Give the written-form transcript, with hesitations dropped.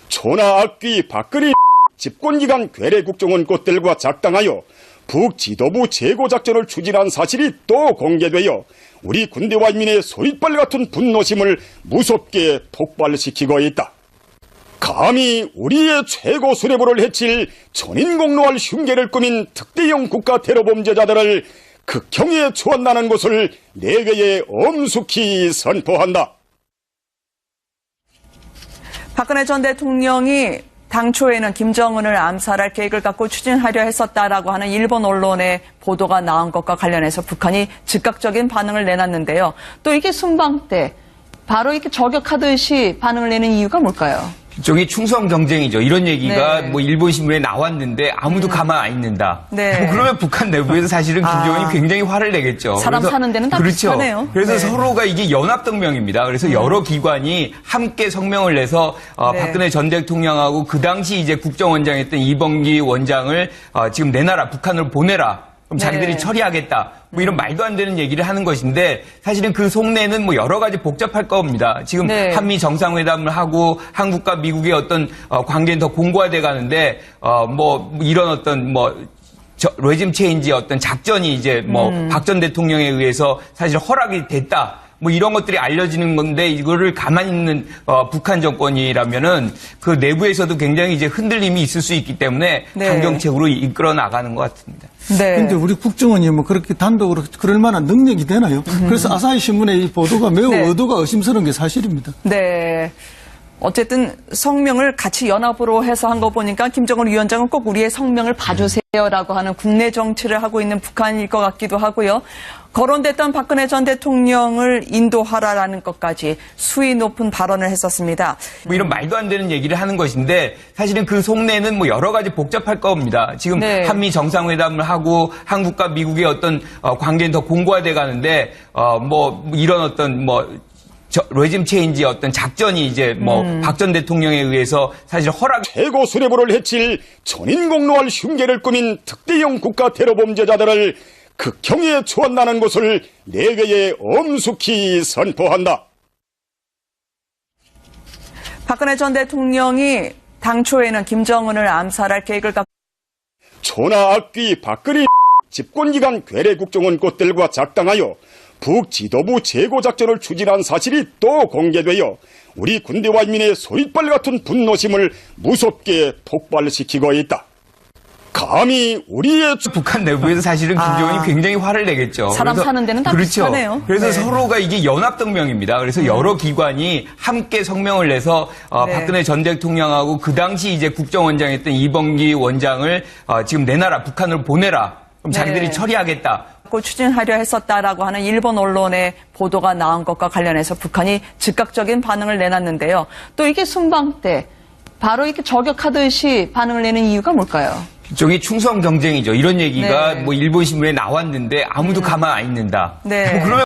초나 악귀 박근혜 집권기간 괴뢰 국정원 꽃들과 작당하여 북지도부 재고작전을 추진한 사실이 또 공개되어 우리 군대와 인민의 소윗발 같은 분노심을 무섭게 폭발시키고 있다. 감히 우리의 최고 수뇌부를 해칠 전인공로할 흉계를 꾸민 특대형 국가 테러 범죄자들을 극형에 처한다는 것을 내외에 엄숙히 선포한다. 박근혜 전 대통령이 당초에는 김정은을 암살할 계획을 갖고 추진하려 했었다라고 하는 일본 언론의 보도가 나온 것과 관련해서 북한이 즉각적인 반응을 내놨는데요. 또 이게 순방 때 바로 이렇게 저격하듯이 반응을 내는 이유가 뭘까요? 일종의 충성 경쟁이죠. 이런 얘기가 뭐 일본 신문에 나왔는데 아무도 가만 안 있는다. 뭐 그러면 북한 내부에서 사실은 김정은이 굉장히 화를 내겠죠. 사람 사는 데는 다 비슷하네요. 그래서 서로가 이게 연합동맹입니다. 그래서 여러 기관이 함께 성명을 내서 박근혜 전 대통령하고 그 당시 이제 국정원장이었던 이범기 원장을 지금 내놔라, 북한으로 보내라. 그럼 자기들이 처리하겠다. 뭐 이런 말도 안 되는 얘기를 하는 것인데 사실은 그 속내는 뭐 여러 가지 복잡할 겁니다. 지금 한미 정상회담을 하고 한국과 미국의 어떤 관계는 더 공고화돼 가는데 뭐 이런 어떤 레짐 체인지의 어떤 작전이 이제 박 전 대통령에 의해서 사실 허락이 됐다. 뭐 이런 것들이 알려지는 건데 이거를 가만히 있는 북한 정권이라면은 그 내부에서도 굉장히 이제 흔들림이 있을 수 있기 때문에 강경책으로 이끌어 나가는 것 같습니다. 그런데 우리 국정원이 뭐 그렇게 단독으로 그럴 만한 능력이 되나요? 그래서 아사히 신문의 이 보도가 매우 의도가 의심스러운 게 사실입니다. 네. 어쨌든 성명을 같이 연합으로 해서 한 거 보니까 김정은 위원장은 꼭 우리의 성명을 봐주세요라고 하는 국내 정치를 하고 있는 북한일 것 같기도 하고요. 거론됐던 박근혜 전 대통령을 인도하라라는 것까지 수위 높은 발언을 했었습니다. 뭐 이런 말도 안 되는 얘기를 하는 것인데 사실은 그 속내는 뭐 여러 가지 복잡할 겁니다. 지금 한미 정상회담을 하고 한국과 미국의 어떤 관계는 더 공고화돼 가는데 뭐 이런 어떤 레짐 체인지의 어떤 작전이 이제 박 전 대통령에 의해서 사실 최고 수뇌부를 해칠 전인공로할 흉계를 꾸민 특대형 국가 테러 범죄자들을 극형에 처한다는 것을 내외에 엄숙히 선포한다. 박근혜 전 대통령이 당초에는 김정은을 암살할 계획을 갖고 초나 악귀 박근혜 집권기간 괴뢰 국정원 꽃들과 작당하여 북지도부 재고작전을 추진한 사실이 또 공개되어 우리 군대와 인민의 소윗발 같은 분노심을 무섭게 폭발시키고 있다. 감히 우리의 북한 내부에서 사실은 김정은이 굉장히 화를 내겠죠. 사람 사는 데는 다 비슷하네요. 그래서 서로가 이게 연합동맹입니다. 그래서 여러 기관이 함께 성명을 내서 박근혜 전 대통령하고 그 당시 이제 국정원장이었던 이범기 원장을 지금 내놔라, 북한으로 보내라. 그럼 자기들이 처리하겠다. 추진하려 했었다라고 하는 일본 언론의 보도가 나온 것과 관련해서 북한이 즉각적인 반응을 내놨는데요. 또 이게 순방 때 바로 이렇게 저격하듯이 반응을 내는 이유가 뭘까요? 일종의 충성 경쟁이죠. 이런 얘기가 뭐 일본 신문에 나왔는데 아무도 가만 안 있는다. 뭐 그러면